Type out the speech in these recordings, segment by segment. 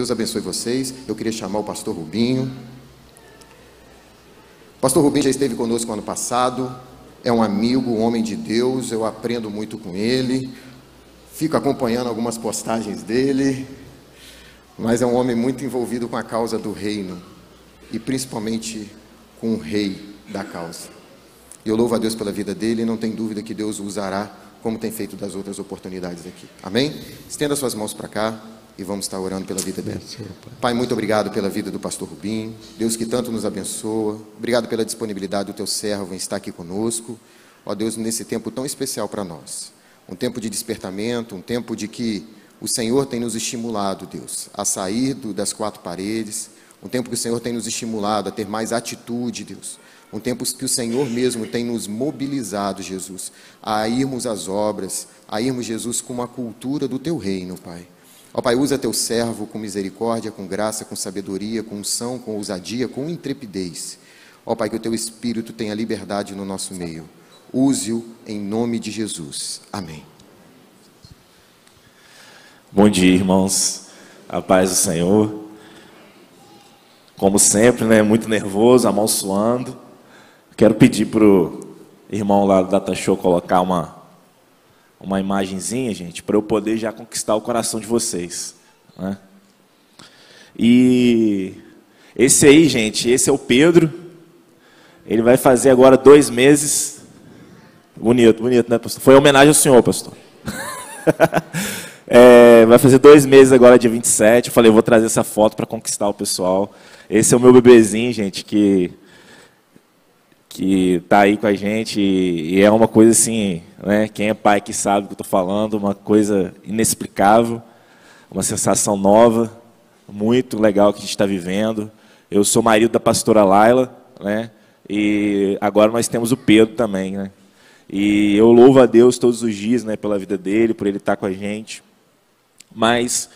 Deus abençoe vocês. Eu queria chamar o pastor Rubinho. O pastor Rubinho já esteve conosco ano passado, é um amigo, um homem de Deus, eu aprendo muito com ele, fico acompanhando algumas postagens dele, mas é um homem muito envolvido com a causa do reino, e principalmente com o rei da causa. E eu louvo a Deus pela vida dele, e não tem dúvida que Deus o usará, como tem feito das outras oportunidades aqui. Amém? Estenda suas mãos para cá. E vamos estar orando pela vida dele. Pai, muito obrigado pela vida do pastor Rubinho. Deus que tanto nos abençoa. Obrigado pela disponibilidade do teu servo em estar aqui conosco. Ó Deus, nesse tempo tão especial para nós. Um tempo de despertamento, um tempo de que o Senhor tem nos estimulado, Deus, a sair das quatro paredes. Um tempo que o Senhor tem nos estimulado a ter mais atitude, Deus. Um tempo que o Senhor mesmo tem nos mobilizado, Jesus, a irmos às obras, a irmos, Jesus, com uma cultura do teu reino, Pai. Ó Pai, usa teu servo com misericórdia, com graça, com sabedoria, com unção, com ousadia, com intrepidez. Ó Pai, que o teu Espírito tenha liberdade no nosso meio. Use-o em nome de Jesus. Amém. Bom dia, irmãos. A paz do Senhor. Como sempre, né? Muito nervoso, a mão suando. Quero pedir para o irmão lá do Data Show colocar uma imagenzinha, gente, para eu poder já conquistar o coração de vocês, né? E esse aí, gente, esse é o Pedro. Ele vai fazer agora 2 meses. Bonito, né, pastor? Foi homenagem ao senhor, pastor. Vai fazer 2 meses agora, dia 27. Eu falei, eu vou trazer essa foto para conquistar o pessoal. Esse é o meu bebezinho, gente, que está aí com a gente, e é uma coisa assim, né? Quem é pai que sabe o que eu estou falando, uma coisa inexplicável, uma sensação nova, muito legal que a gente está vivendo. Eu sou marido da pastora Laila, né? E agora nós temos o Pedro também, né? E eu louvo a Deus todos os dias, né, pela vida dele, por ele estar com a gente. Mas,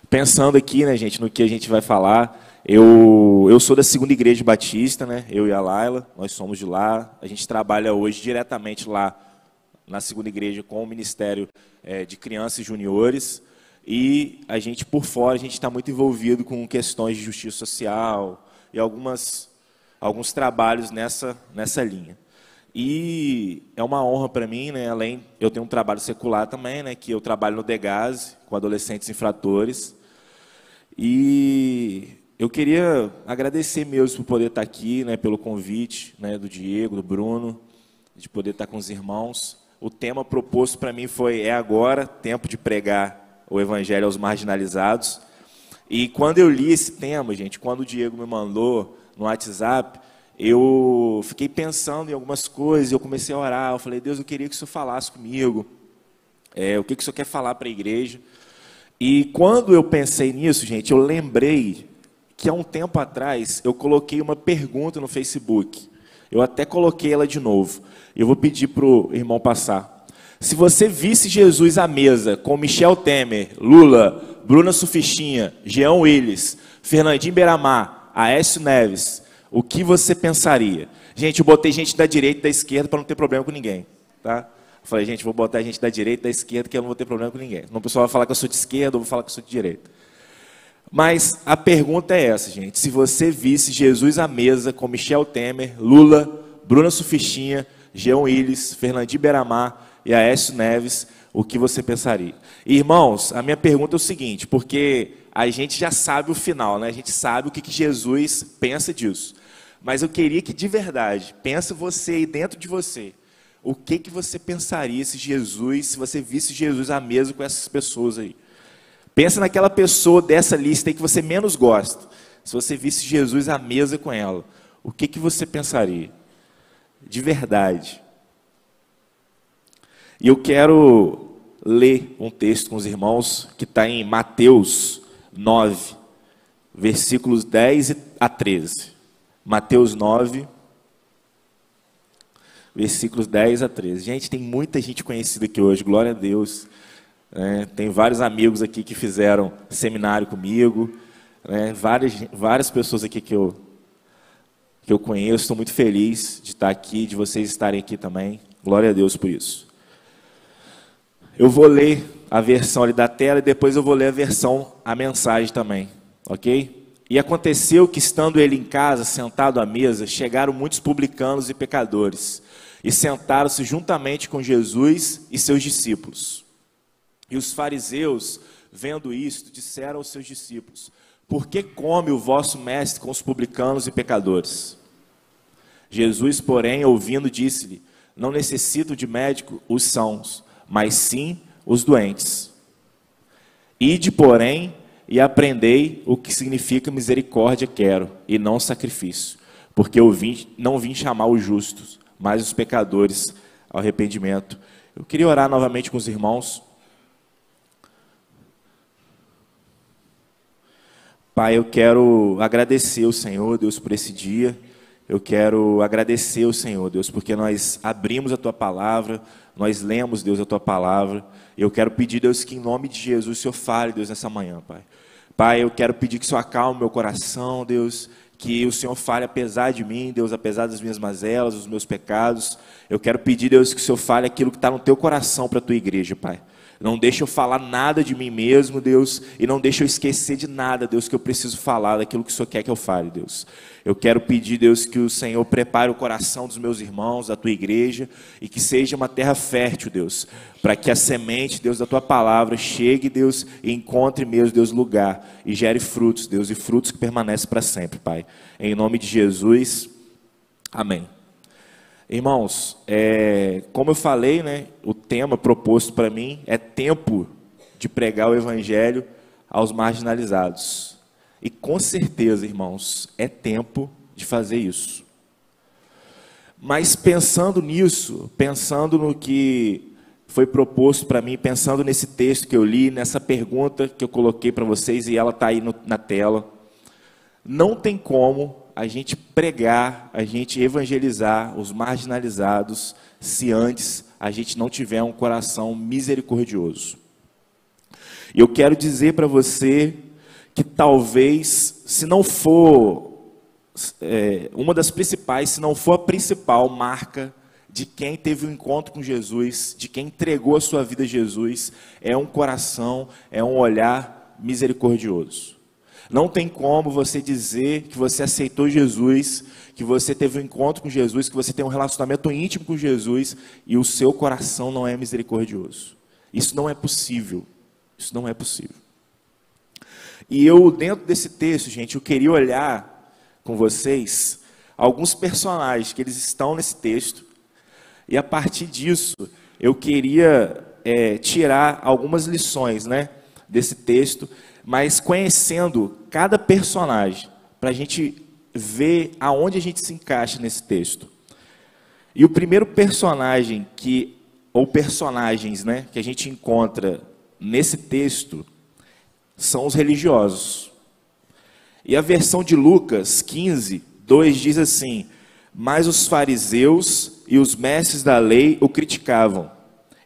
pensando aqui, né, gente, no que a gente vai falar, eu sou da Segunda Igreja Batista, né? Eu e a Laila, nós somos de lá. A gente trabalha hoje diretamente lá na Segunda Igreja com o Ministério de Crianças e Juniores. E a gente, por fora, a gente está muito envolvido com questões de justiça social e alguns trabalhos nessa linha. E é uma honra para mim, né? Além, eu tenho um trabalho secular também, né? Que eu trabalho no Degase, com adolescentes infratores. E eu queria agradecer mesmo por poder estar aqui, né, pelo convite, né, do Diego, do Bruno, de poder estar com os irmãos. O tema proposto para mim foi "É agora, tempo de pregar o Evangelho aos marginalizados". E quando eu li esse tema, gente, quando o Diego me mandou no WhatsApp, eu fiquei pensando em algumas coisas, eu comecei a orar, eu falei, Deus, eu queria que o Senhor falasse comigo, o que o Senhor quer falar para a igreja. E quando eu pensei nisso, gente, eu lembrei que há um tempo atrás eu coloquei uma pergunta no Facebook. Eu até coloquei ela de novo. Eu vou pedir para o irmão passar. Se você visse Jesus à mesa com Michel Temer, Lula, Bruna Surfistinha, Jean Willis, Fernandinho Beiramar, Aécio Neves, o que você pensaria? Gente, eu botei gente da direita e da esquerda para não ter problema com ninguém, tá? Eu falei, gente, vou botar gente da direita e da esquerda que eu não vou ter problema com ninguém. Não, o pessoal vai falar que eu sou de esquerda, ou vou falar que eu sou de direita. Mas a pergunta é essa, gente. Se você visse Jesus à mesa com Michel Temer, Lula, Bruna Surfistinha, Jean Willis, Fernandinho Beiramar e Aécio Neves, o que você pensaria? Irmãos, a minha pergunta é o seguinte, porque a gente já sabe o final, né? A gente sabe o que Jesus pensa disso. Mas eu queria que, de verdade, pensa você aí dentro de você. O que você pensaria se você visse Jesus à mesa com essas pessoas aí? Pensa naquela pessoa dessa lista aí que você menos gosta. Se você visse Jesus à mesa com ela, o que você pensaria? De verdade. E eu quero ler um texto com os irmãos que está em Mateus 9, versículos 10 a 13. Mateus 9, versículos 10 a 13. Gente, tem muita gente conhecida aqui hoje, glória a Deus. Tem vários amigos aqui que fizeram seminário comigo, várias pessoas aqui que eu conheço. Estou muito feliz de estar aqui, de vocês estarem aqui também. Glória a Deus por isso. Eu vou ler a versão ali da tela e depois eu vou ler a mensagem também. ok? E aconteceu que, estando ele em casa, sentado à mesa, chegaram muitos publicanos e pecadores, e sentaram-se juntamente com Jesus e seus discípulos. E os fariseus, vendo isto, disseram aos seus discípulos: por que come o vosso mestre com os publicanos e pecadores? Jesus, porém, ouvindo, disse-lhe: não necessito de médico os sãos, mas sim os doentes. Ide, porém, e aprendei o que significa misericórdia quero, e não sacrifício, porque eu não vim chamar os justos, mas os pecadores ao arrependimento. Eu queria orar novamente com os irmãos. Pai, eu quero agradecer ao Senhor, Deus, por esse dia. Eu quero agradecer ao Senhor, Deus, porque nós abrimos a Tua Palavra, nós lemos, Deus, a Tua Palavra. Eu quero pedir, Deus, que em nome de Jesus o Senhor fale, Deus, nessa manhã, Pai. Pai, eu quero pedir que o Senhor acalme meu coração, Deus, que o Senhor fale apesar de mim, Deus, apesar das minhas mazelas, dos meus pecados. Eu quero pedir, Deus, que o Senhor fale aquilo que está no Teu coração para a Tua igreja, Pai. Não deixa eu falar nada de mim mesmo, Deus, e não deixa eu esquecer de nada, Deus, que eu preciso falar daquilo que o Senhor quer que eu fale, Deus. Eu quero pedir, Deus, que o Senhor prepare o coração dos meus irmãos, da Tua igreja, e que seja uma terra fértil, Deus, para que a semente, Deus, da Tua palavra chegue, Deus, e encontre mesmo, Deus, lugar, e gere frutos, Deus, e frutos que permanecem para sempre, Pai. Em nome de Jesus, amém. Irmãos, como eu falei, né, o tema proposto para mim é tempo de pregar o Evangelho aos marginalizados. E com certeza, irmãos, é tempo de fazer isso. Mas pensando nisso, pensando no que foi proposto para mim, pensando nesse texto que eu li, nessa pergunta que eu coloquei para vocês, e ela está aí na tela, não tem como a gente pregar, a gente evangelizar os marginalizados, se antes a gente não tiver um coração misericordioso. E eu quero dizer para você que talvez, se não for uma das principais, se não for a principal marca de quem teve um encontro com Jesus, de quem entregou a sua vida a Jesus, é um coração, é um olhar misericordioso. Não tem como você dizer que você aceitou Jesus, que você teve um encontro com Jesus, que você tem um relacionamento íntimo com Jesus e o seu coração não é misericordioso. Isso não é possível. Isso não é possível. E eu, dentro desse texto, gente, eu queria olhar com vocês alguns personagens que eles estão nesse texto e a partir disso eu queria tirar algumas lições, né, desse texto, mas conhecendo cada personagem, para a gente ver aonde a gente se encaixa nesse texto. E o primeiro personagem ou personagens, né, que a gente encontra nesse texto são os religiosos. E a versão de Lucas 15, 2 diz assim: mas os fariseus e os mestres da lei o criticavam.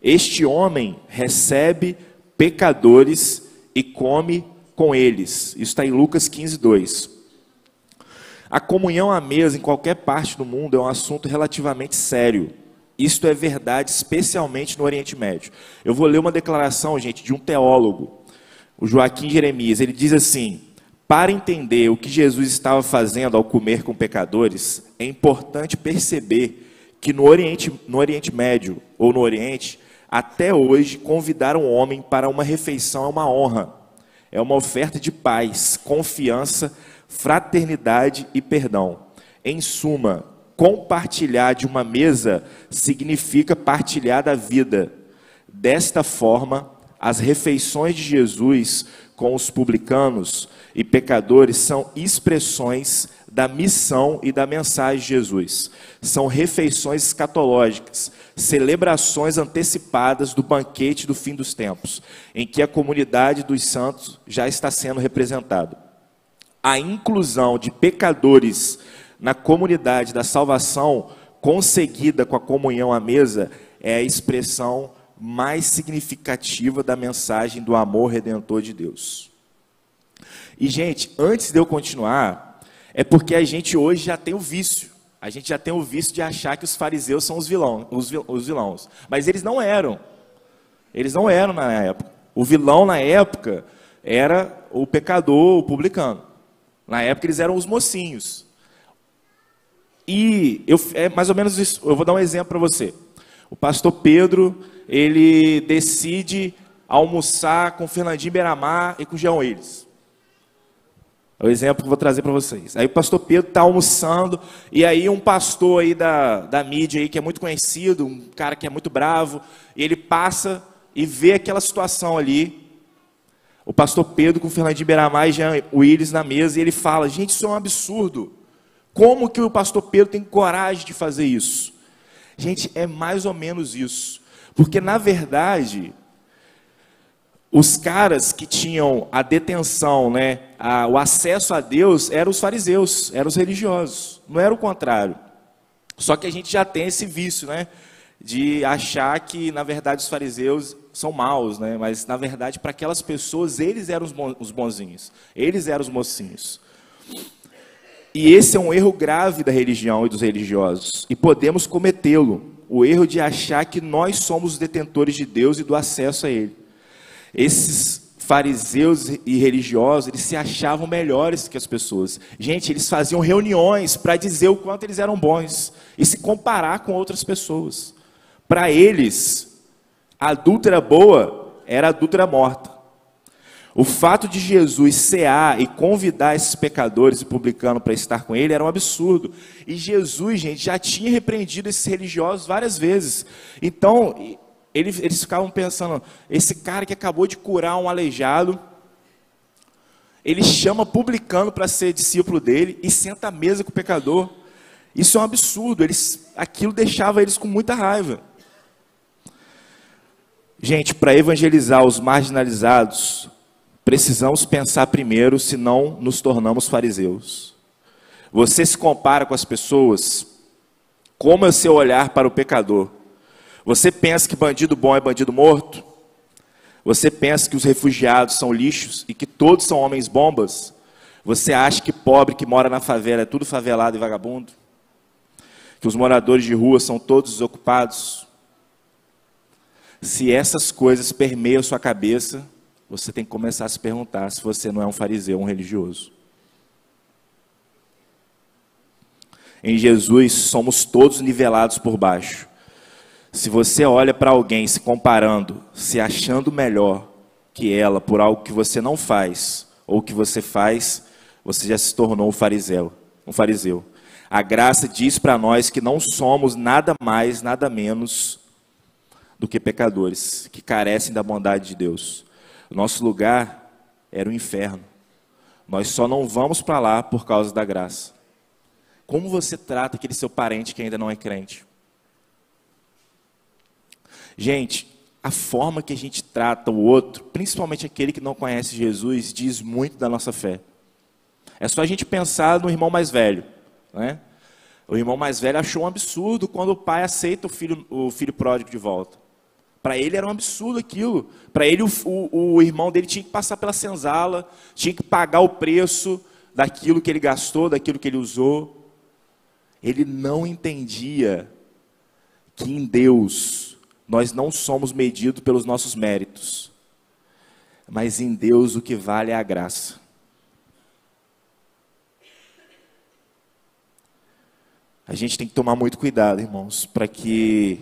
Este homem recebe pecadores e come com eles. Isso está em Lucas 15, 2. A comunhão à mesa em qualquer parte do mundo é um assunto relativamente sério. Isto é verdade, especialmente no Oriente Médio. Eu vou ler uma declaração, gente, de um teólogo, o Joaquim Jeremias. Ele diz assim: para entender o que Jesus estava fazendo ao comer com pecadores, é importante perceber que no Oriente Médio, ou no Oriente, até hoje, convidar um homem para uma refeição é uma honra. É uma oferta de paz, confiança, fraternidade e perdão. Em suma, compartilhar de uma mesa significa partilhar da vida. Desta forma, as refeições de Jesus com os publicanos e pecadores são expressões da missão e da mensagem de Jesus. São refeições escatológicas, celebrações antecipadas do banquete do fim dos tempos, em que a comunidade dos santos já está sendo representada. A inclusão de pecadores na comunidade da salvação, conseguida com a comunhão à mesa, é a expressão mais significativa da mensagem do amor redentor de Deus. E, gente, antes de eu continuar, é porque a gente hoje já tem o vício. A gente já tem o vício de achar que os fariseus são os vilões. Mas eles não eram. Eles não eram na época. O vilão na época era o pecador, o publicano. Na época eles eram os mocinhos. E é mais ou menos isso. Eu vou dar um exemplo para você. O pastor Pedro, ele decide almoçar com Fernandinho Beiramar e com Jean Willis. É o exemplo que eu vou trazer para vocês. Aí o pastor Pedro está almoçando, e aí um pastor aí da mídia aí, que é muito conhecido, um cara que é muito bravo, e ele passa e vê aquela situação ali, o pastor Pedro com Fernandinho Beiramar e Jean Willis na mesa, e ele fala: gente, isso é um absurdo. Como que o pastor Pedro tem coragem de fazer isso? Gente, é mais ou menos isso. Porque, na verdade, os caras que tinham a detenção, né, o acesso a Deus, eram os fariseus, eram os religiosos. Não era o contrário. Só que a gente já tem esse vício, né, de achar que, na verdade, os fariseus são maus, né, mas, na verdade, para aquelas pessoas, eles eram os bonzinhos. Eles eram os mocinhos. E esse é um erro grave da religião e dos religiosos. E podemos cometê-lo. O erro de achar que nós somos os detentores de Deus e do acesso a Ele. Esses fariseus e religiosos, eles se achavam melhores que as pessoas. Gente, eles faziam reuniões para dizer o quanto eles eram bons. E se comparar com outras pessoas. Para eles, a adúltera boa era a adúltera morta. O fato de Jesus cear e convidar esses pecadores e publicanos para estar com ele era um absurdo. E Jesus, gente, já tinha repreendido esses religiosos várias vezes. Então, eles ficavam pensando: esse cara que acabou de curar um aleijado, ele chama publicano para ser discípulo dele e senta à mesa com o pecador. Isso é um absurdo. Aquilo deixava eles com muita raiva. Gente, para evangelizar os marginalizados, precisamos pensar primeiro, senão nos tornamos fariseus. Você se compara com as pessoas, como é o seu olhar para o pecador? Você pensa que bandido bom é bandido morto? Você pensa que os refugiados são lixos e que todos são homens bombas? Você acha que pobre que mora na favela é tudo favelado e vagabundo? Que os moradores de rua são todos desocupados? Se essas coisas permeiam sua cabeça, você tem que começar a se perguntar se você não é um fariseu, um religioso. Em Jesus, somos todos nivelados por baixo. Se você olha para alguém se comparando, se achando melhor que ela por algo que você não faz, ou que você faz, você já se tornou um fariseu. A graça diz para nós que não somos nada mais, nada menos do que pecadores, que carecem da bondade de Deus. O nosso lugar era o inferno. Nós só não vamos para lá por causa da graça. Como você trata aquele seu parente que ainda não é crente? Gente, a forma que a gente trata o outro, principalmente aquele que não conhece Jesus, diz muito da nossa fé. É só a gente pensar no irmão mais velho, né? O irmão mais velho achou um absurdo quando o pai aceita o filho pródigo de volta. Para ele era um absurdo aquilo. Para ele, o irmão dele tinha que passar pela senzala, tinha que pagar o preço daquilo que ele gastou, daquilo que ele usou. Ele não entendia que em Deus nós não somos medidos pelos nossos méritos, mas em Deus o que vale é a graça. A gente tem que tomar muito cuidado, irmãos, para que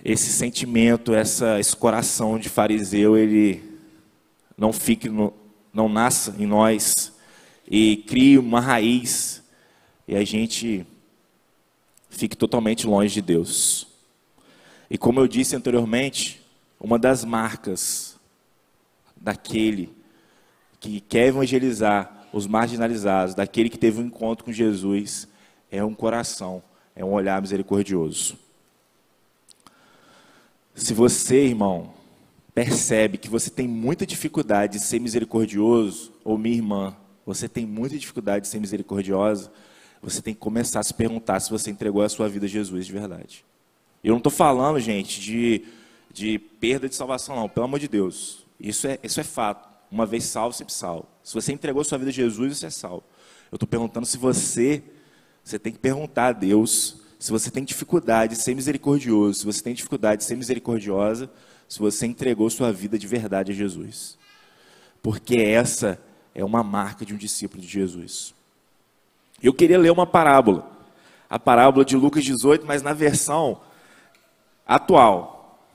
esse sentimento, esse coração de fariseu, ele não fique, não nasça em nós e crie uma raiz e a gente fique totalmente longe de Deus. E como eu disse anteriormente, uma das marcas daquele que quer evangelizar os marginalizados, daquele que teve um encontro com Jesus, é um coração, é um olhar misericordioso. Se você, irmão, percebe que você tem muita dificuldade de ser misericordioso, ou minha irmã, você tem muita dificuldade de ser misericordiosa, você tem que começar a se perguntar se você entregou a sua vida a Jesus de verdade. Eu não estou falando, gente, de perda de salvação, não, pelo amor de Deus. Isso é fato. Uma vez salvo, sempre salvo. Se você entregou a sua vida a Jesus, você é salvo. Eu estou perguntando se você tem que perguntar a Deus se você tem dificuldade de ser misericordioso, se você tem dificuldade de ser misericordiosa, se você entregou sua vida de verdade a Jesus. porque essa é uma marca de um discípulo de Jesus. Eu queria ler uma parábola, a parábola de Lucas 18, mas na versão atual.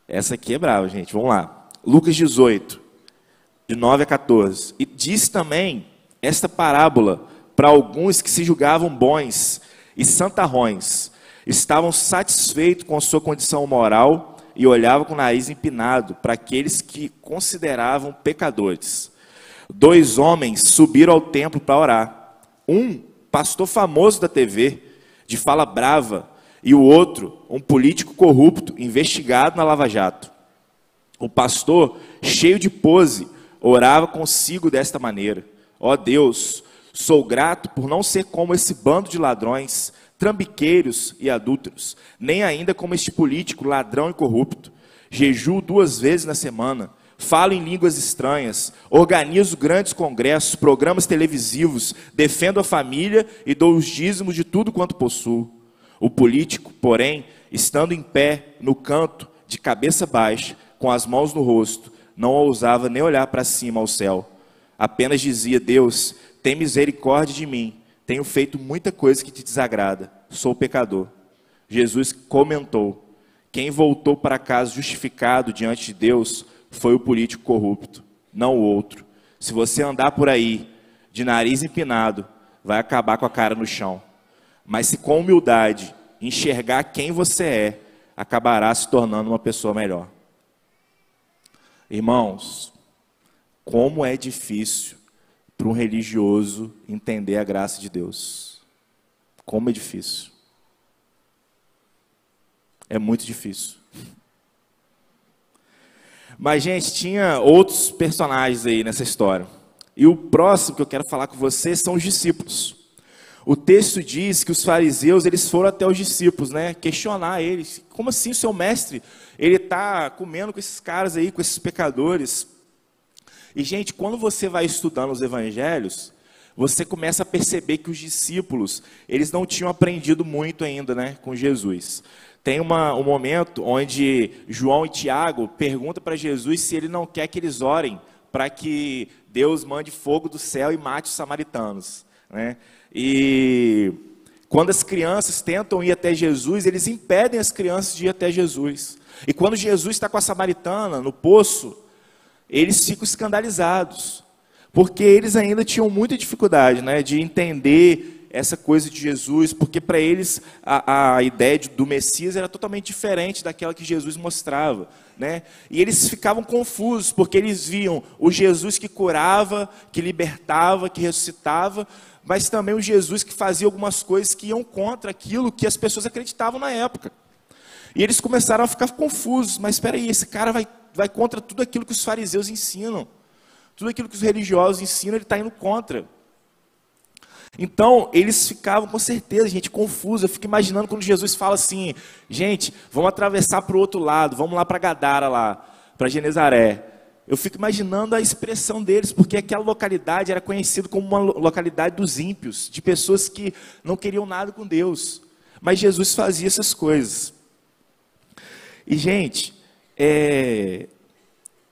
Essa aqui é brava, gente, vamos lá. Lucas 18, de 9 a 14. E diz também esta parábola para alguns que se julgavam bons e santarrões, estavam satisfeitos com a sua condição moral e olhavam com o nariz empinado para aqueles que consideravam pecadores. 2 homens subiram ao templo para orar. Um, pastor famoso da TV, de fala brava, e o outro, um político corrupto, investigado na Lava Jato. O pastor, cheio de pose, orava consigo desta maneira: ó Deus, sou grato por não ser como esse bando de ladrões, trambiqueiros e adúlteros, nem ainda como este político ladrão e corrupto. Jejuo 2 vezes na semana, falo em línguas estranhas, organizo grandes congressos, programas televisivos, defendo a família e dou os dízimos de tudo quanto possuo. O político, porém, estando em pé no canto, de cabeça baixa, com as mãos no rosto, não ousava nem olhar para cima ao céu. Apenas dizia: Deus, tem misericórdia de mim, tenho feito muita coisa que te desagrada, sou pecador. Jesus comentou: quem voltou para casa justificado diante de Deus foi o político corrupto, não o outro. Se você andar por aí de nariz empinado, vai acabar com a cara no chão. Mas se com humildade enxergar quem você é, acabará se tornando uma pessoa melhor. Irmãos, como é difícil para um religioso entender a graça de Deus. Como é difícil. É muito difícil. Mas, gente, tinha outros personagens aí nessa história. E o próximo que eu quero falar com vocês são os discípulos. O texto diz que os fariseus, eles foram até os discípulos, né, questionar eles. Como assim o seu mestre, ele está comendo com esses caras aí, com esses pecadores? E, gente, quando você vai estudando os evangelhos, você começa a perceber que os discípulos, eles não tinham aprendido muito ainda, né, com Jesus. Tem um momento onde João e Tiago perguntam para Jesus se ele não quer que eles orem para que Deus mande fogo do céu e mate os samaritanos, né? E quando as crianças tentam ir até Jesus, eles impedem as crianças de ir até Jesus. E quando Jesus está com a samaritana no poço, eles ficam escandalizados, porque eles ainda tinham muita dificuldade, né, de entender essa coisa de Jesus, porque para eles a ideia do Messias era totalmente diferente daquela que Jesus mostrava, né? E eles ficavam confusos, porque eles viam o Jesus que curava, que libertava, que ressuscitava, mas também o Jesus que fazia algumas coisas que iam contra aquilo que as pessoas acreditavam na época. E eles começaram a ficar confusos: mas espera aí, esse cara vai contra tudo aquilo que os fariseus ensinam, tudo aquilo que os religiosos ensinam, ele está indo contra. Então, eles ficavam com certeza, gente, confusos. Eu fico imaginando quando Jesus fala assim: gente, vamos atravessar para o outro lado, vamos lá para Gadara, lá, para Genezaré. Eu fico imaginando a expressão deles, porque aquela localidade era conhecida como uma localidade dos ímpios, de pessoas que não queriam nada com Deus. Mas Jesus fazia essas coisas. E, gente,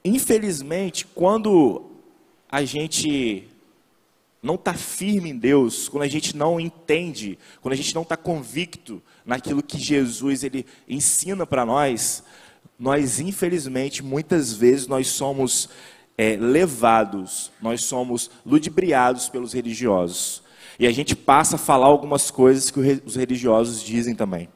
infelizmente, quando a gente não está firme em Deus, quando a gente não entende, quando a gente não está convicto naquilo que Jesus ele ensina para nós, infelizmente, muitas vezes nós somos levados, nós somos ludibriados pelos religiosos. E a gente passa a falar algumas coisas que os religiosos dizem também.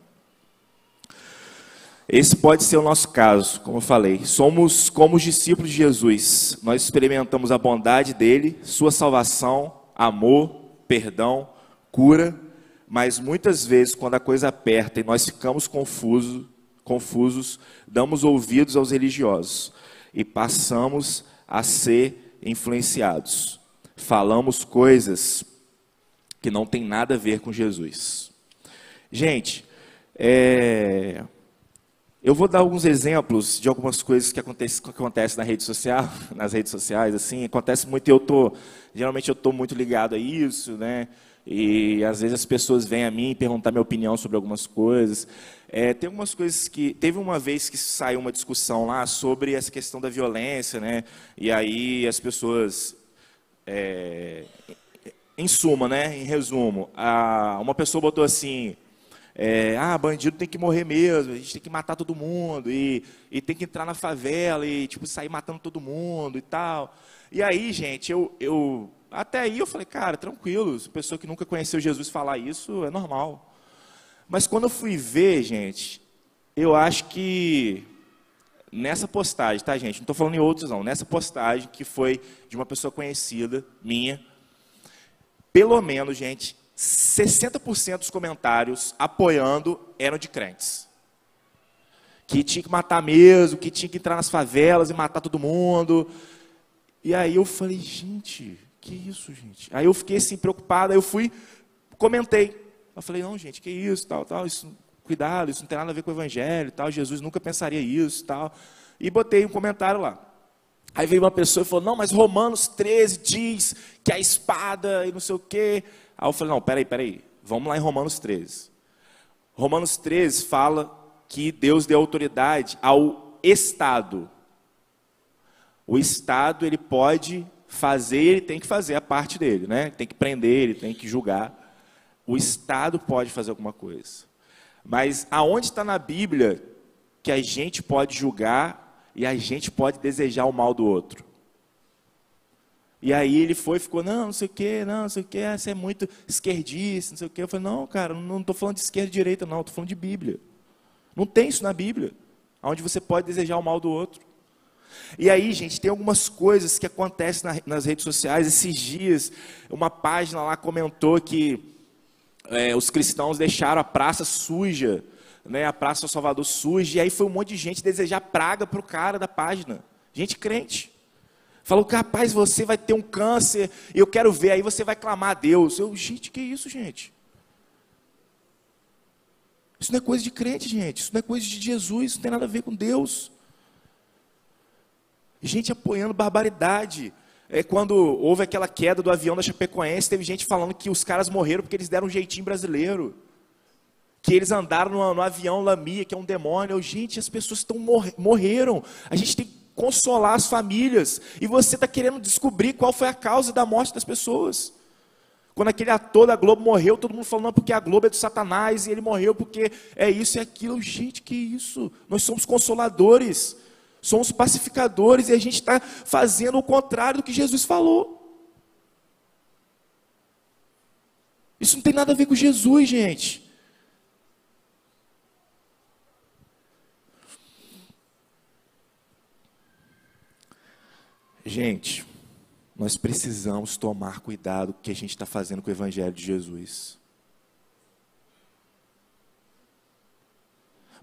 Esse pode ser o nosso caso, como eu falei. Somos como os discípulos de Jesus. Nós experimentamos a bondade dele, sua salvação, amor, perdão, cura, mas muitas vezes, quando a coisa aperta e nós ficamos confusos, damos ouvidos aos religiosos e passamos a ser influenciados. Falamos coisas que não tem nada a ver com Jesus. Gente, eu vou dar alguns exemplos de algumas coisas que acontecem na rede social, nas redes sociais, assim, acontece muito, e geralmente eu estou muito ligado a isso, né? E às vezes as pessoas vêm a mim perguntar minha opinião sobre algumas coisas. Tem algumas coisas que... Teve uma vez que saiu uma discussão lá sobre essa questão da violência, né? E aí as pessoas... em suma, né? Em resumo, uma pessoa botou assim... bandido tem que morrer mesmo, a gente tem que matar todo mundo, e tem que entrar na favela e tipo, sair matando todo mundo e tal. E aí, gente, até aí eu falei, cara, tranquilo, pessoa que nunca conheceu Jesus falar isso é normal. Mas quando eu fui ver, gente, eu acho que nessa postagem, tá, gente? Não estou falando em outros, não. Nessa postagem, que foi de uma pessoa conhecida, minha, pelo menos, gente, 60% dos comentários apoiando eram de crentes. Que tinha que matar mesmo, que tinha que entrar nas favelas e matar todo mundo. E aí eu falei, gente, que isso, gente? Aí eu fiquei assim, preocupado, aí eu fui, comentei. Eu falei, não, gente, que isso, tal, isso, cuidado, isso não tem nada a ver com o evangelho, tal, Jesus nunca pensaria isso, tal. E botei um comentário lá. Aí veio uma pessoa e falou, não, mas Romanos 13 diz que a espada e não sei o quê. Aí eu falei, não, peraí, vamos lá em Romanos 13. Romanos 13 fala que Deus deu autoridade ao Estado. O Estado, ele pode fazer, ele tem que fazer a parte dele, né? Tem que prender, ele tem que julgar. O Estado pode fazer alguma coisa. Mas aonde está na Bíblia que a gente pode julgar e a gente pode desejar o mal do outro? E aí ele ficou, não sei o quê, você é muito esquerdista, não sei o quê. Eu falei, não, cara, não estou falando de esquerda e direita, não, estou falando de Bíblia. Não tem isso na Bíblia, onde você pode desejar o mal do outro. E aí, gente, tem algumas coisas que acontecem nas redes sociais. Esses dias, uma página lá comentou que os cristãos deixaram a praça suja, né, a Praça Salvador suja, e aí foi um monte de gente desejar praga para o cara da página. Gente crente. Falou, capaz, você vai ter um câncer, eu quero ver, aí você vai clamar a Deus. Gente, que isso, gente? Isso não é coisa de crente, gente. Isso não é coisa de Jesus, isso não tem nada a ver com Deus. Gente apoiando barbaridade. Quando houve aquela queda do avião da Chapecoense, teve gente falando que os caras morreram porque eles deram um jeitinho brasileiro. Que eles andaram no avião Lamia, que é um demônio. Gente, as pessoas morreram. A gente tem que consolar as famílias. E você está querendo descobrir qual foi a causa da morte das pessoas. Quando aquele ator da Globo morreu, todo mundo falando, não, porque a Globo é do Satanás, e ele morreu porque é isso e aquilo. Gente, que isso? Nós somos consoladores. Somos pacificadores e a gente está fazendo o contrário do que Jesus falou. Isso não tem nada a ver com Jesus, gente. Gente, nós precisamos tomar cuidado com o que a gente está fazendo com o Evangelho de Jesus.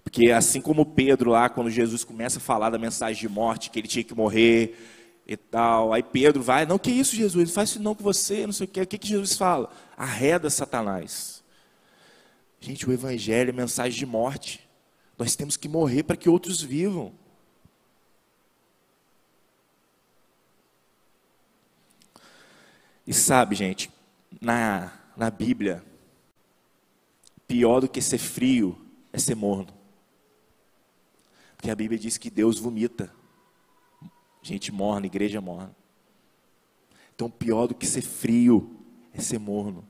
Porque assim como Pedro lá, quando Jesus começa a falar da mensagem de morte, que ele tinha que morrer e tal, aí Pedro vai, não, que isso Jesus, não faz isso não com você, não sei o que Jesus fala? Arreda Satanás. Gente, o Evangelho é mensagem de morte, nós temos que morrer para que outros vivam. E sabe, gente, na Bíblia, pior do que ser frio é ser morno. Porque a Bíblia diz que Deus vomita gente morna, igreja morna. Então, pior do que ser frio é ser morno.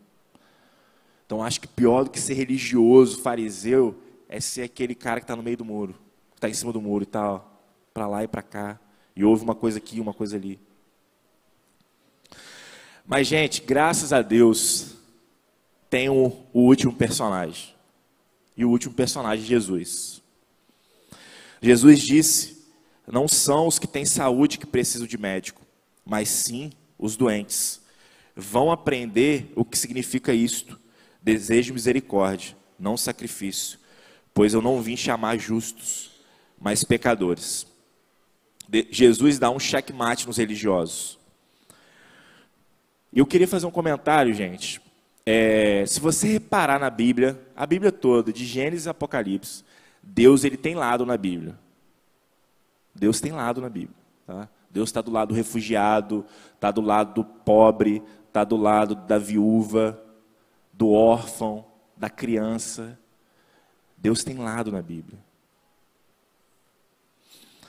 Então, acho que pior do que ser religioso, fariseu, é ser aquele cara que está no meio do muro, que está em cima do muro e tal, para lá e para cá, e ouve uma coisa aqui, uma coisa ali. Mas, gente, graças a Deus, tem o último personagem. E o último personagem é Jesus. Jesus disse, não são os que têm saúde que precisam de médico, mas sim os doentes. Vão aprender o que significa isto. Desejo misericórdia, não sacrifício, pois eu não vim chamar justos, mas pecadores. Jesus dá um checkmate nos religiosos. Eu queria fazer um comentário, gente. Se você reparar na Bíblia, a Bíblia toda, de Gênesis a Apocalipse, Deus ele tem lado na Bíblia. Deus tem lado na Bíblia. Tá? Deus está do lado do refugiado, está do lado do pobre, está do lado da viúva. do órfão, da criança. Deus tem lado na Bíblia.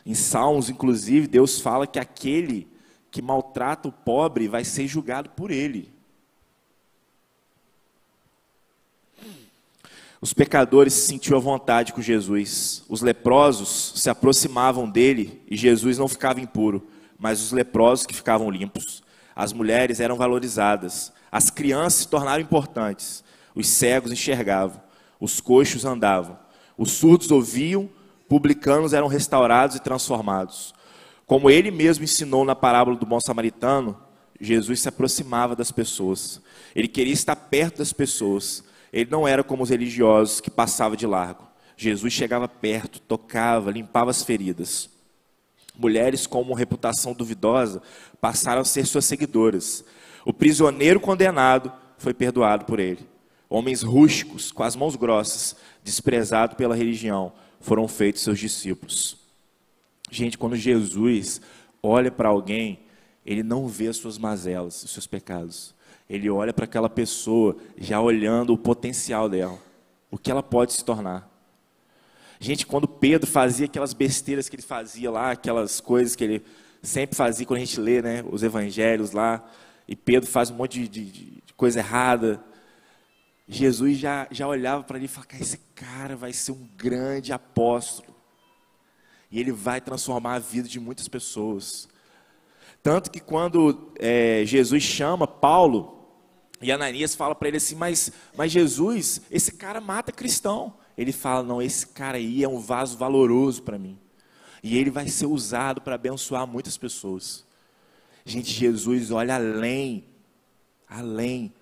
Em Salmos, inclusive, Deus fala que aquele que maltrata o pobre vai ser julgado por ele. Os pecadores se sentiam à vontade com Jesus. Os leprosos se aproximavam dele e Jesus não ficava impuro, mas os leprosos que ficavam limpos. As mulheres eram valorizadas. As crianças se tornaram importantes. Os cegos enxergavam. Os coxos andavam. Os surdos ouviam. Publicanos eram restaurados e transformados. Como ele mesmo ensinou na parábola do bom samaritano, Jesus se aproximava das pessoas. Ele queria estar perto das pessoas. Ele não era como os religiosos que passavam de largo. Jesus chegava perto, tocava, limpava as feridas. Mulheres com uma reputação duvidosa passaram a ser suas seguidoras. O prisioneiro condenado foi perdoado por ele. Homens rústicos, com as mãos grossas, desprezados pela religião, foram feitos seus discípulos. Gente, quando Jesus olha para alguém, ele não vê as suas mazelas, os seus pecados. Ele olha para aquela pessoa já olhando o potencial dela, o que ela pode se tornar. Gente, quando Pedro fazia aquelas besteiras que ele fazia lá, aquelas coisas que ele sempre fazia quando a gente lê, né, os evangelhos lá, e Pedro faz um monte de coisa errada, Jesus já olhava para ele e falava, esse cara vai ser um grande apóstolo, e ele vai transformar a vida de muitas pessoas. Tanto que quando Jesus chama Paulo, e Ananias fala para ele assim, mas Jesus, esse cara mata cristão. Ele fala, não, esse cara aí é um vaso valoroso para mim. E ele vai ser usado para abençoar muitas pessoas. Gente, Jesus olha além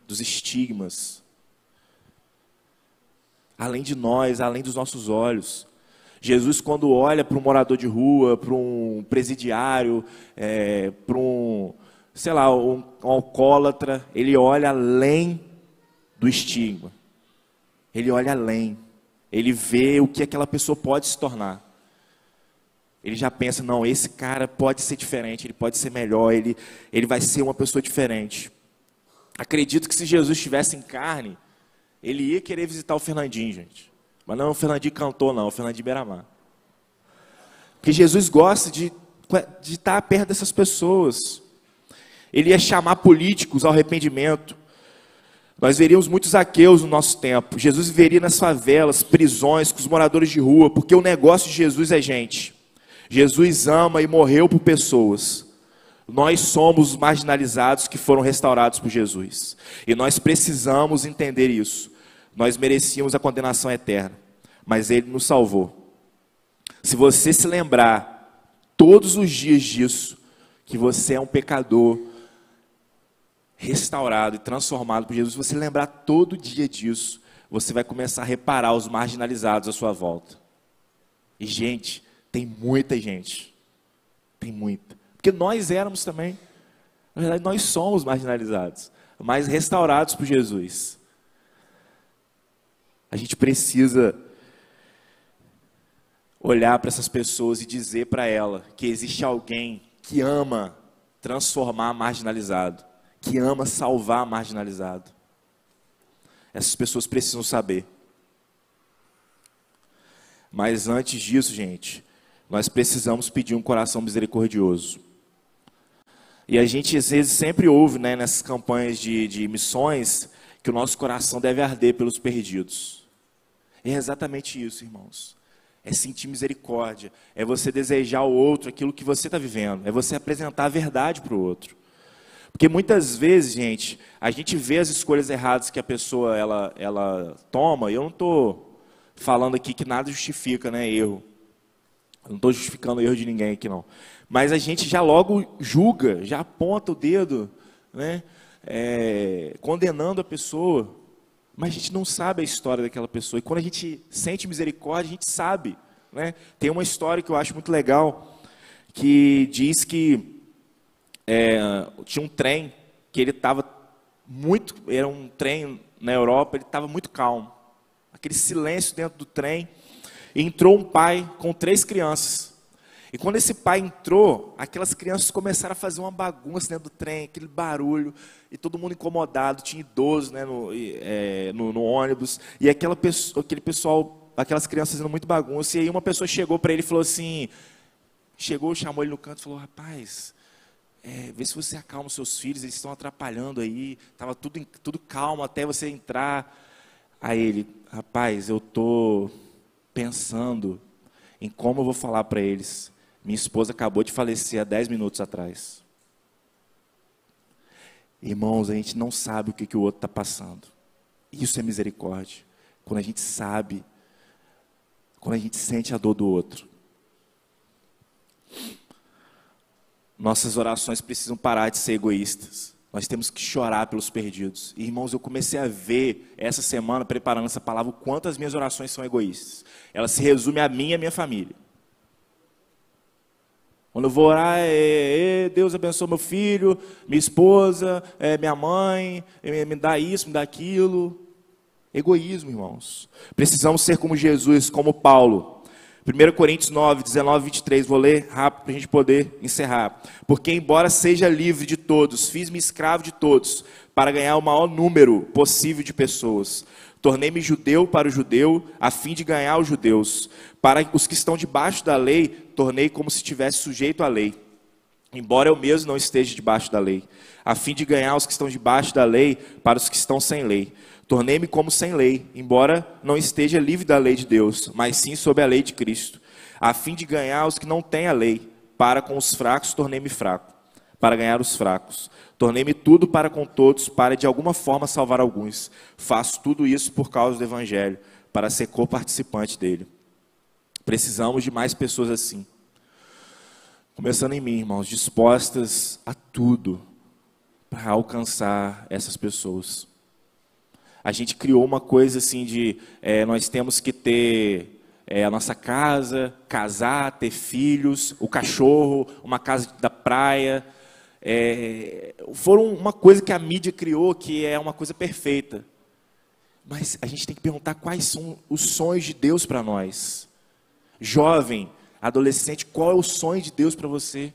dos estigmas. Além de nós, além dos nossos olhos. Jesus, quando olha para um morador de rua, para um presidiário, para um alcoólatra, ele olha além do estigma. Ele olha além. Ele vê o que aquela pessoa pode se tornar. Ele já pensa, não, esse cara pode ser diferente, ele pode ser melhor, ele vai ser uma pessoa diferente. Acredito que se Jesus estivesse em carne, ele ia querer visitar o Fernandinho, gente. Mas não é o Fernandinho cantor, não, é o Fernandinho Beiramar. Porque Jesus gosta de estar perto dessas pessoas. Ele ia chamar políticos ao arrependimento. Nós veríamos muitos Zaqueus no nosso tempo. Jesus viveria nas favelas, prisões, com os moradores de rua, porque o negócio de Jesus é gente. Jesus ama e morreu por pessoas. Nós somos os marginalizados que foram restaurados por Jesus. E nós precisamos entender isso. Nós merecíamos a condenação eterna, mas Ele nos salvou. Se você se lembrar todos os dias disso, que você é um pecador restaurado e transformado por Jesus, se você lembrar todo dia disso, você vai começar a reparar os marginalizados à sua volta. E gente, tem muita gente. Tem muita. Porque nós éramos também. Na verdade, nós somos marginalizados, mas restaurados por Jesus. A gente precisa olhar para essas pessoas e dizer para ela que existe alguém que ama transformar marginalizado, que ama salvar marginalizado. Essas pessoas precisam saber. Mas antes disso, gente, nós precisamos pedir um coração misericordioso. E a gente às vezes sempre ouve, né, nessas campanhas de missões, que o nosso coração deve arder pelos perdidos. É exatamente isso, irmãos. É sentir misericórdia, é você desejar ao outro aquilo que você está vivendo, é você apresentar a verdade para o outro. Porque muitas vezes, gente, a gente vê as escolhas erradas que a pessoa ela toma, e eu não estou falando aqui que nada justifica, né, erro. Eu não estou justificando o erro de ninguém aqui, não. Mas a gente já logo julga, já aponta o dedo, né, condenando a pessoa. Mas a gente não sabe a história daquela pessoa. E quando a gente sente misericórdia, a gente sabe, né? Tem uma história que eu acho muito legal, que diz que tinha um trem, que ele estava muito... Era um trem na Europa, ele estava muito calmo. Aquele silêncio dentro do trem. E entrou um pai com 3 crianças. E quando esse pai entrou, aquelas crianças começaram a fazer uma bagunça dentro do trem, aquele barulho, e todo mundo incomodado, tinha idoso, né, no ônibus, e aquele pessoal, aquelas crianças fazendo muito bagunça, e aí uma pessoa chegou para ele e falou assim, chamou ele no canto e falou, rapaz, vê se você acalma os seus filhos, eles estão atrapalhando aí, estava tudo calmo até você entrar. Aí ele, rapaz, eu estou pensando em como eu vou falar para eles. Minha esposa acabou de falecer há 10 minutos atrás. Irmãos, a gente não sabe o que o outro está passando. Isso é misericórdia. Quando a gente sabe, quando a gente sente a dor do outro. Nossas orações precisam parar de ser egoístas. Nós temos que chorar pelos perdidos. E, irmãos, eu comecei a ver essa semana, preparando essa palavra, o quanto as minhas orações são egoístas. Ela se resume a mim e a minha família. Quando eu vou orar, Deus abençoe meu filho, minha esposa, minha mãe, me dá isso, me dá aquilo. Egoísmo, irmãos. Precisamos ser como Jesus, como Paulo. 1 Coríntios 9, 19 e 23, vou ler rápido para a gente poder encerrar. Porque embora seja livre de todos, fiz-me escravo de todos, para ganhar o maior número possível de pessoas. Tornei-me judeu para o judeu, a fim de ganhar os judeus. Para os que estão debaixo da lei, tornei como se estivesse sujeito à lei. Embora eu mesmo não esteja debaixo da lei, a fim de ganhar os que estão debaixo da lei, para os que estão sem lei. Tornei-me como sem lei, embora não esteja livre da lei de Deus, mas sim sob a lei de Cristo, a fim de ganhar os que não têm a lei. Para com os fracos tornei-me fraco, para ganhar os fracos. Tornei-me tudo para com todos, para de alguma forma salvar alguns. Faço tudo isso por causa do Evangelho, para ser coparticipante dele. Precisamos de mais pessoas assim. Começando em mim, irmãos, dispostas a tudo para alcançar essas pessoas. A gente criou uma coisa assim de nós temos que ter a nossa casa, casar, ter filhos, o cachorro, uma casa da praia. Foram uma coisa que a mídia criou que é uma coisa perfeita. Mas a gente tem que perguntar quais são os sonhos de Deus para nós. Jovem, adolescente, qual é o sonho de Deus para você?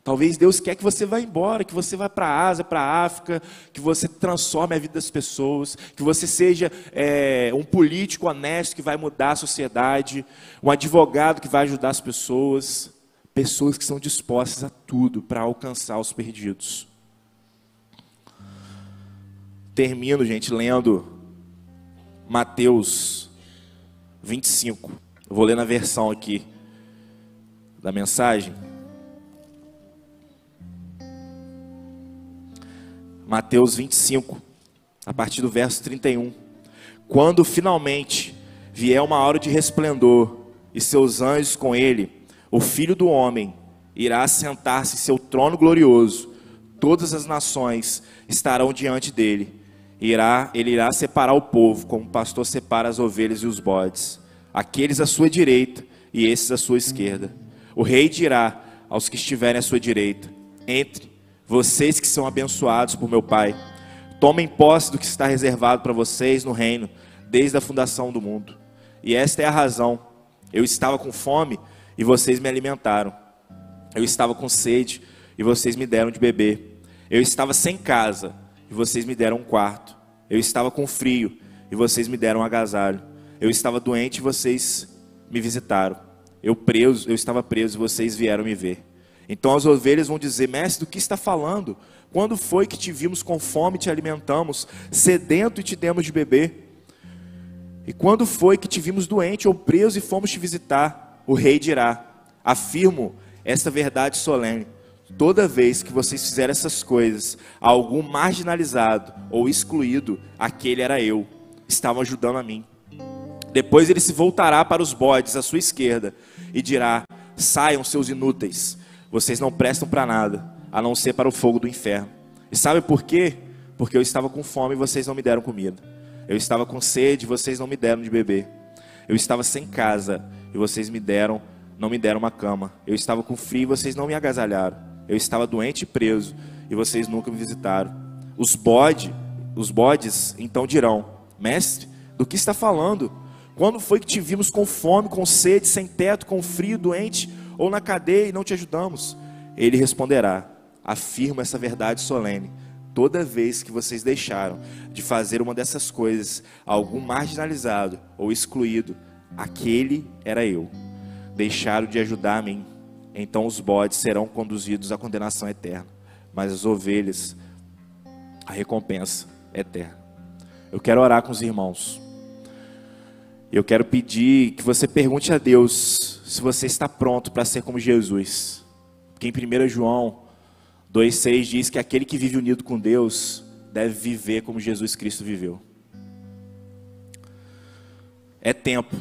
Talvez Deus quer que você vá embora, que você vá para a Ásia, para a África, que você transforme a vida das pessoas, que você seja um político honesto que vai mudar a sociedade, um advogado que vai ajudar as pessoas, pessoas que são dispostas a tudo para alcançar os perdidos. Termino, gente, lendo Mateus 25. Eu vou ler na versão aqui da mensagem. Mateus 25, a partir do verso 31. Quando finalmente vier uma hora de resplendor e seus anjos com ele, o Filho do Homem irá assentar-se em seu trono glorioso. Todas as nações estarão diante dele. Ele irá separar o povo, como o pastor separa as ovelhas e os bodes. Aqueles à sua direita e esses à sua esquerda. O rei dirá aos que estiverem à sua direita: entre vocês que são abençoados por meu Pai, tomem posse do que está reservado para vocês no reino, desde a fundação do mundo. E esta é a razão: eu estava com fome e vocês me alimentaram. Eu estava com sede e vocês me deram de beber. Eu estava sem casa e vocês me deram um quarto. Eu estava com frio e vocês me deram um agasalho. Eu estava doente e vocês me visitaram. Eu estava preso e vocês vieram me ver. Então as ovelhas vão dizer: mestre, do que está falando? Quando foi que te vimos com fome e te alimentamos, sedento e te demos de beber? E quando foi que te vimos doente ou preso e fomos te visitar? O rei dirá: afirmo esta verdade solene: toda vez que vocês fizerem essas coisas a algum marginalizado ou excluído, aquele era eu. Estavam ajudando a mim. Depois ele se voltará para os bodes à sua esquerda e dirá: saiam, seus inúteis. Vocês não prestam para nada, a não ser para o fogo do inferno. E sabe por quê? Porque eu estava com fome e vocês não me deram comida. Eu estava com sede e vocês não me deram de beber. Eu estava sem casa e vocês não me deram uma cama. Eu estava com frio e vocês não me agasalharam. Eu estava doente e preso e vocês nunca me visitaram. Os bodes então dirão: mestre, do que está falando? Quando foi que te vimos com fome, com sede, sem teto, com frio, doente ou na cadeia e não te ajudamos? Ele responderá: afirmo essa verdade solene. Toda vez que vocês deixaram de fazer uma dessas coisas a algum marginalizado ou excluído, aquele era eu. Deixaram de ajudar a mim. Então os bodes serão conduzidos à condenação eterna, mas as ovelhas, a recompensa eterna. Eu quero orar com os irmãos. Eu quero pedir que você pergunte a Deus se você está pronto para ser como Jesus. Porque em 1 João 2,6 diz que aquele que vive unido com Deus deve viver como Jesus Cristo viveu. É tempo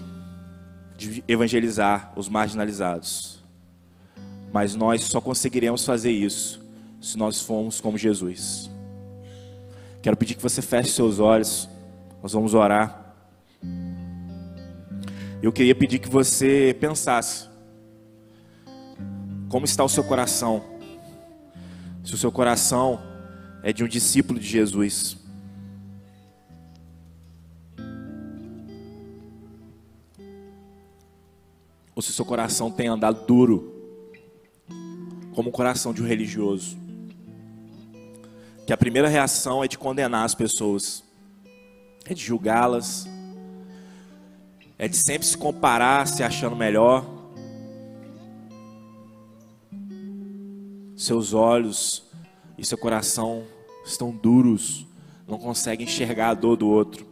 de evangelizar os marginalizados, mas nós só conseguiremos fazer isso se nós formos como Jesus. Quero pedir que você feche seus olhos, nós vamos orar. Eu queria pedir que você pensasse, como está o seu coração? Se o seu coração é de um discípulo de Jesus, ou se o seu coração tem andado duro, como o coração de um religioso, que a primeira reação é de condenar as pessoas, é de julgá-las, é de sempre se comparar, se achando melhor. Seus olhos e seu coração estão duros, não conseguem enxergar a dor do outro.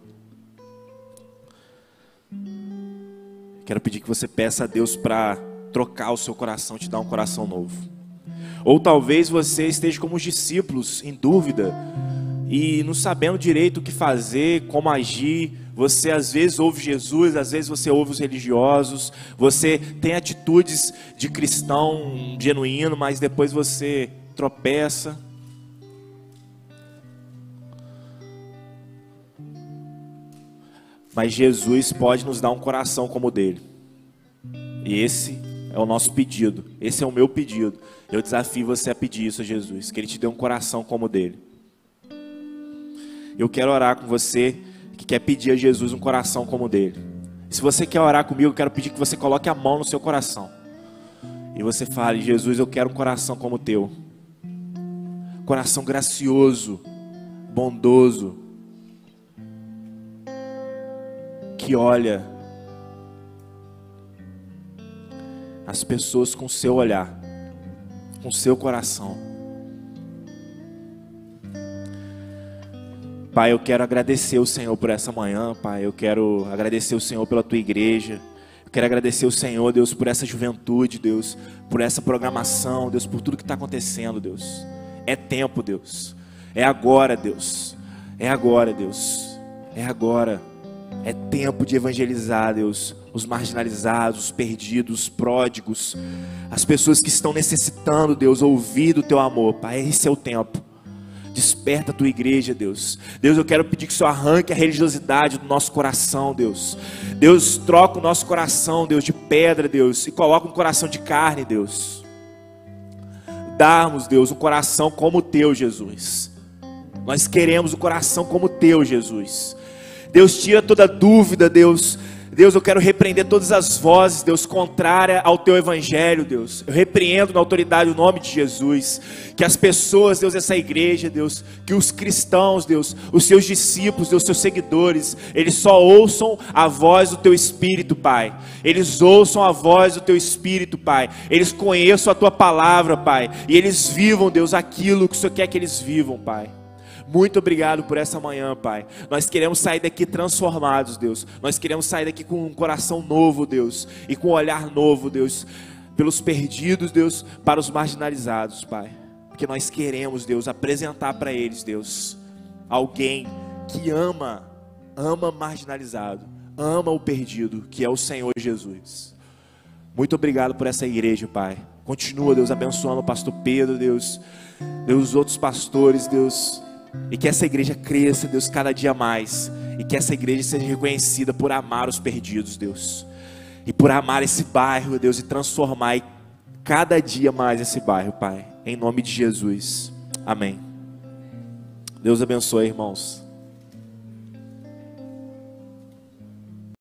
Quero pedir que você peça a Deus para trocar o seu coração, te dar um coração novo. Ou talvez você esteja como os discípulos, em dúvida e não sabendo direito o que fazer, como agir. Você às vezes ouve Jesus, às vezes você ouve os religiosos, você tem atitudes de cristão genuíno, mas depois você tropeça. Mas Jesus pode nos dar um coração como o dele. E esse é o nosso pedido, esse é o meu pedido. Eu desafio você a pedir isso a Jesus, que ele te dê um coração como o dele. Eu quero orar com você que quer pedir a Jesus um coração como o dele. Se você quer orar comigo, eu quero pedir que você coloque a mão no seu coração e você fale: Jesus, eu quero um coração como o teu. Coração gracioso, bondoso, que olha as pessoas com o seu olhar, com o seu coração. Pai, eu quero agradecer o Senhor por essa manhã, Pai. Eu quero agradecer o Senhor pela tua igreja. Eu quero agradecer o Senhor, Deus, por essa juventude, Deus, por essa programação, Deus, por tudo que está acontecendo, Deus. É tempo, Deus. É agora, Deus. É agora, Deus. É agora. É tempo de evangelizar, Deus, os marginalizados, os perdidos, os pródigos, as pessoas que estão necessitando, Deus, ouvir do teu amor, Pai. Esse é o tempo. Desperta a tua igreja, Deus. Deus, eu quero pedir que o Senhor arranque a religiosidade do nosso coração, Deus. Deus, troca o nosso coração, Deus, de pedra, Deus, e coloca um coração de carne, Deus. Dá-nos, Deus, um coração como o teu, Jesus. Nós queremos um coração como o teu, Jesus. Deus, tira toda dúvida, Deus. Deus, eu quero repreender todas as vozes, Deus, contrárias ao teu evangelho, Deus. Eu repreendo na autoridade o nome de Jesus. Que as pessoas, Deus, essa igreja, Deus, que os cristãos, Deus, os seus discípulos, Deus, seus seguidores, eles só ouçam a voz do teu Espírito, Pai. Eles ouçam a voz do teu Espírito, Pai. Eles conheçam a tua palavra, Pai. E eles vivam, Deus, aquilo que o Senhor quer que eles vivam, Pai. Muito obrigado por essa manhã, Pai. Nós queremos sair daqui transformados, Deus. Nós queremos sair daqui com um coração novo, Deus. E com um olhar novo, Deus. Pelos perdidos, Deus, para os marginalizados, Pai. Porque nós queremos, Deus, apresentar para eles, Deus, alguém que ama marginalizado, ama o perdido, que é o Senhor Jesus. Muito obrigado por essa igreja, Pai. Continua, Deus, abençoando o pastor Pedro, Deus. Deus, os outros pastores, Deus. E que essa igreja cresça, Deus, cada dia mais. E que essa igreja seja reconhecida por amar os perdidos, Deus. E por amar esse bairro, Deus, e transformar cada dia mais esse bairro, Pai. Em nome de Jesus. Amém. Deus abençoe, irmãos.